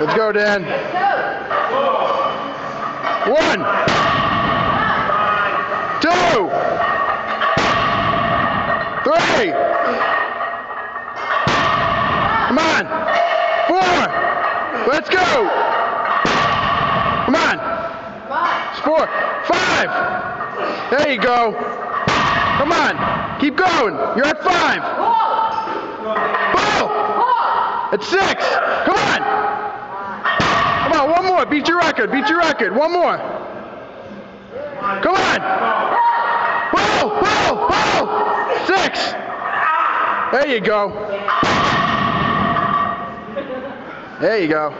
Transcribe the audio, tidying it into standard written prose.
Let's go, Dan. 1, 2, 3. Come on. 4. Let's go. Come on. 4, 5. There you go. Come on. Keep going. You're at 5. Ball. At 6. Come on. Come on. One more. Beat your record. Beat your record. One more. Come on. Ball. Ball. Ball. 6. There you go. There you go.